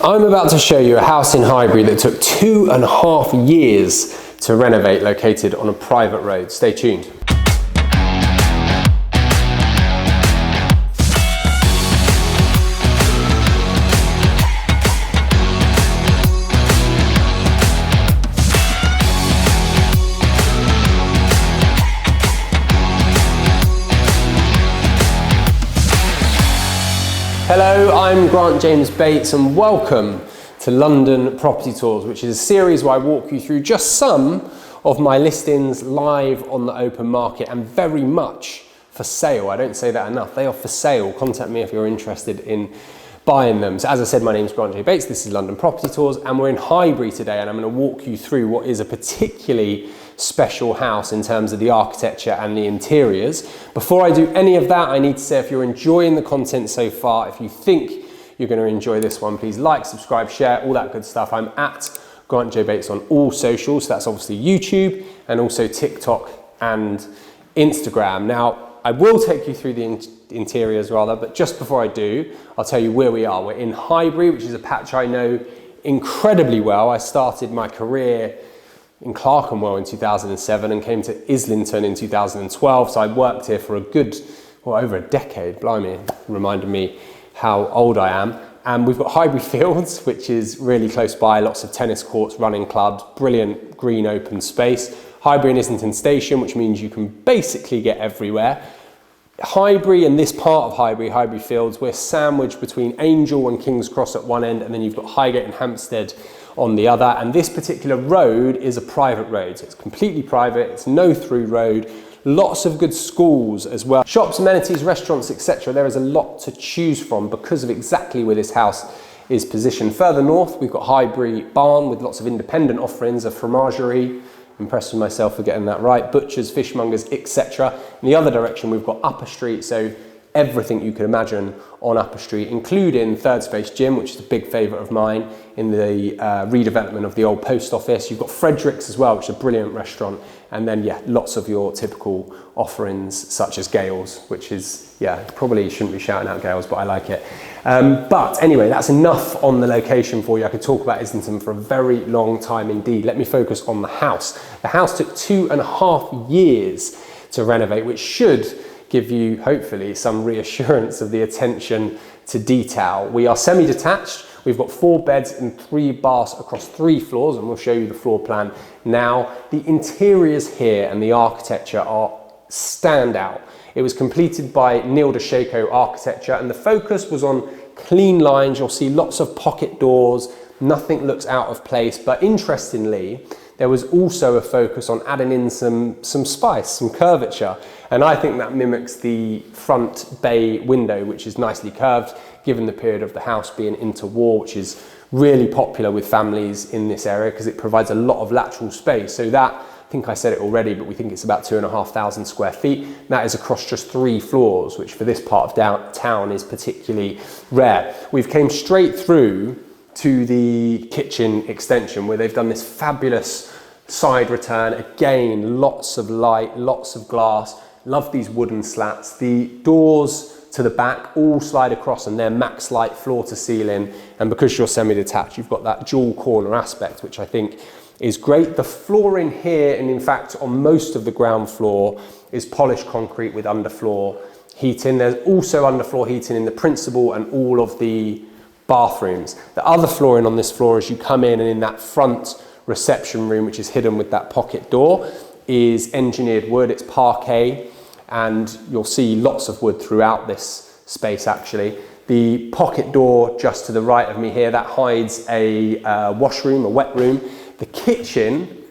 I'm about to show you a house in Highbury that took 2.5 years to renovate, located on a private road. Stay tuned. Hello, I'm Grant James Bates and welcome to London Property Tours, which is a series where I walk you through just some of my listings live on the open market and very much for sale. I don't say that enough. They are for sale. Contact me if you're interested in buying them. So as I said, my name's Grant J. Bates. This is London Property Tours and we're in Highbury today, and I'm going to walk you through what is a particularly special house in terms of the architecture and the interiors. Before I do any of that, I need to say, if you're enjoying the content so far, if you think you're going to enjoy this one, please like, subscribe, share, all that good stuff. I'm at Grant J. Bates on all socials. So that's obviously YouTube and also TikTok and Instagram. Now, I will take you through the interiors rather, but just before I do, I'll tell you where we are. We're in Highbury, which is a patch I know incredibly well. I started my career in Clerkenwell in 2007 and came to Islington in 2012. So I worked here for a good, well, over a decade. Blimey, reminded me how old I am. And we've got Highbury Fields, which is really close by, lots of tennis courts, running clubs, brilliant green open space. Highbury and Islington Station, which means you can basically get everywhere. Highbury and this part of Highbury, Highbury Fields, we're sandwiched between Angel and King's Cross at one end, and then you've got Highgate and Hampstead on the other. And this particular road is a private road, so it's completely private, it's no through road, lots of good schools as well. Shops, amenities, restaurants, etc. There is a lot to choose from because of exactly where this house is positioned. Further north, we've got Highbury Barn with lots of independent offerings, a fromagerie, impressed with myself for getting that right, butchers, fishmongers, etc. In the other direction, we've got Upper Street, so everything you could imagine on Upper Street, including Third Space Gym, which is a big favourite of mine in the redevelopment of the old post office. You've got Frederick's as well, which is a brilliant restaurant. And then, yeah, lots of your typical offerings, such as Gales, which is, yeah, probably shouldn't be shouting out Gales, but I like it. But anyway, that's enough on the location for you. I could talk about Islington for a very long time indeed. Let me focus on the house. The house took 2.5 years to renovate, which should give you, hopefully, some reassurance of the attention to detail. We are semi-detached. We've got 4 beds and 3 baths across 3 floors, and we'll show you the floor plan now. The interiors here and the architecture are standout. It was completed by Neil DeShaco Architecture, and the focus was on clean lines. You'll see lots of pocket doors. Nothing looks out of place, but interestingly, there was also a focus on adding in some spice, some curvature. And I think that mimics the front bay window, which is nicely curved, given the period of the house being interwar, which is really popular with families in this area because it provides a lot of lateral space. So that, I think I said it already, but we think it's about 2,500 square feet. That is across just 3 floors, which for this part of downtown is particularly rare. We've came straight through to the kitchen extension where they've done this fabulous side return. Again, lots of light, lots of glass. Love these wooden slats. The doors to the back all slide across and they're max light floor to ceiling. And because you're semi-detached, you've got that dual corner aspect, which I think is great. The flooring here, and in fact on most of the ground floor, is polished concrete with underfloor heating. There's also underfloor heating in the principal and all of the bathrooms. The other flooring on this floor, as you come in and in that front reception room, which is hidden with that pocket door, is engineered wood. It's parquet, and you'll see lots of wood throughout this space actually. The pocket door just to the right of me here, that hides a washroom, a wet room. The kitchen,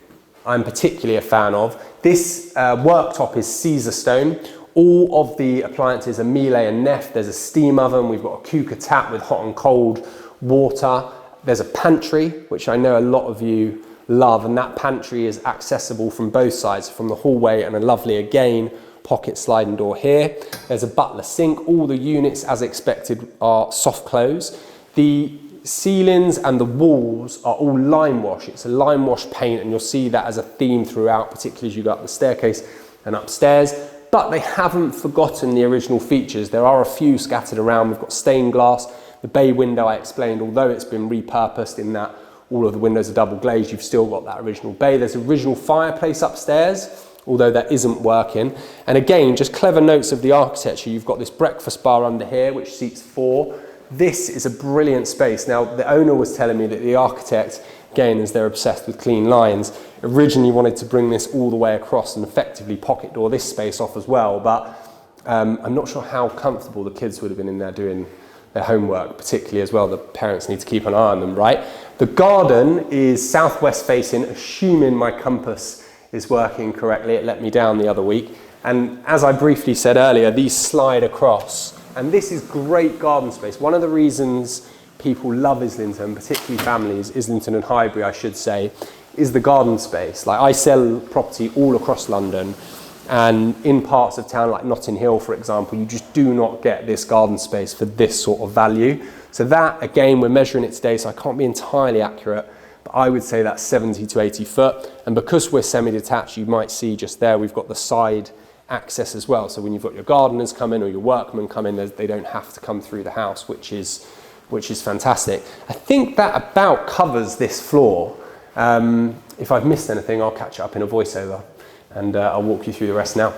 I'm particularly a fan of. This worktop is Caesar stone. All of the appliances are Miele and Neff. There's a steam oven. We've got a cooker tap with hot and cold water. There's a pantry, which I know a lot of you love, and that pantry is accessible from both sides, from the hallway, and a lovely, again, pocket sliding door here. There's a butler sink. All the units, as expected, are soft close. The ceilings and the walls are all lime wash. It's a lime wash paint, and you'll see that as a theme throughout, particularly as you go up the staircase and upstairs. But they haven't forgotten the original features. There are a few scattered around. We've got stained glass, The bay window I explained, although it's been repurposed in that all of the windows are double glazed, you've still got that original bay. There's an original fireplace upstairs, although that isn't working. And again, just clever notes of the architecture. You've got this breakfast bar under here, which seats 4. This is a brilliant space. Now, the owner was telling me that the architect, again, as they're obsessed with clean lines, originally wanted to bring this all the way across and effectively pocket door this space off as well. But I'm not sure how comfortable the kids would have been in there doing their homework, particularly as well. The parents need to keep an eye on them, right? The garden is southwest facing, assuming my compass is working correctly. It let me down the other week. And as I briefly said earlier, these slide across. And this is great garden space. One of the reasons people love Islington, particularly families, Islington and Highbury, I should say, is the garden space. Like, I sell property all across London, and in parts of town like Notting Hill, for example, you just do not get this garden space for this sort of value. So that, again, we're measuring it today, so I can't be entirely accurate, but I would say that's 70 to 80 foot. And because we're semi-detached, you might see just there, we've got the side access as well. So when you've got your gardeners come in or your workmen come in, they don't have to come through the house, which is fantastic. I think that about covers this floor. If I've missed anything, I'll catch up in a voiceover, and I'll walk you through the rest now.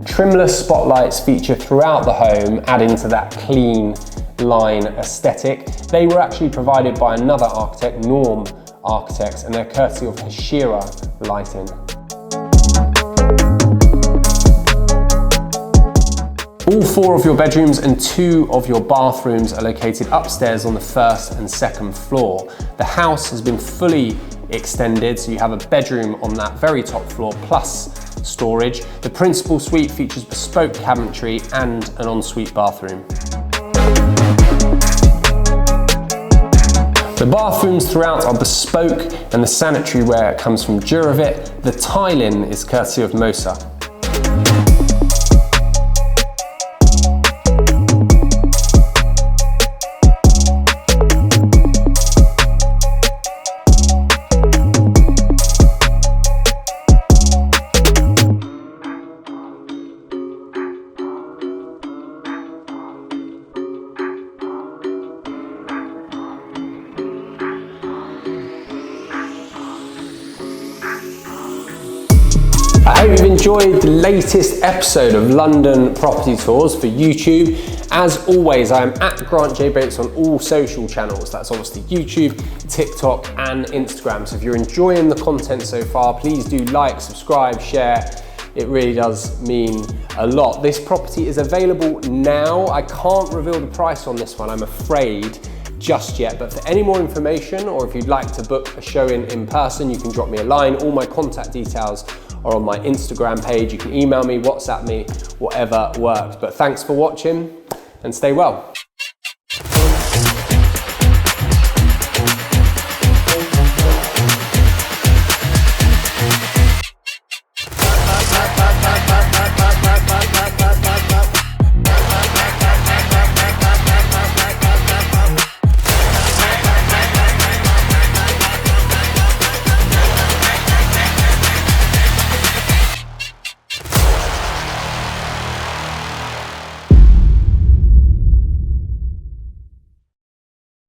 Trimless spotlights feature throughout the home, adding to that clean line aesthetic. They were actually provided by another architect, Norm Architects, and they're courtesy of Hashira Lighting. All 4 of your bedrooms and 2 of your bathrooms are located upstairs on the 1st and 2nd floor. The house has been fully extended, so you have a bedroom on that very top floor plus storage. The principal suite features bespoke cabinetry and an ensuite bathroom. The bathrooms throughout are bespoke, and the sanitary ware comes from Duravit. The tiling is courtesy of Mosa. I hope you've enjoyed the latest episode of London Property Tours for YouTube. As always, I am at Grant J. Bates on all social channels. That's obviously YouTube, TikTok, and Instagram. So if you're enjoying the content so far, please do like, subscribe, share. It really does mean a lot. This property is available now. I can't reveal the price on this one, I'm afraid, just yet. But for any more information, or if you'd like to book a showing in person, you can drop me a line. All my contact details are on my Instagram page. You can email me, WhatsApp me, whatever works. But thanks for watching, and stay well.